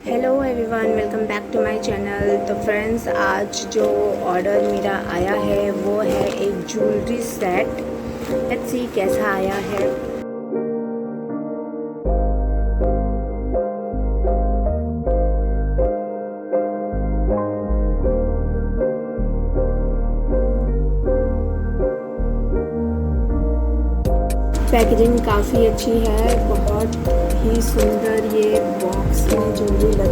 Hello everyone, welcome back to my channel. तो friends, आज जो ऑर्डर मेरा आया है वो है एक ज्वेलरी सेट। लेट्स सी कैसा आया है। पैकेजिंग काफ़ी अच्छी है, बहुत ही सुंदर ये बॉक्स में ज्वेलरी लगी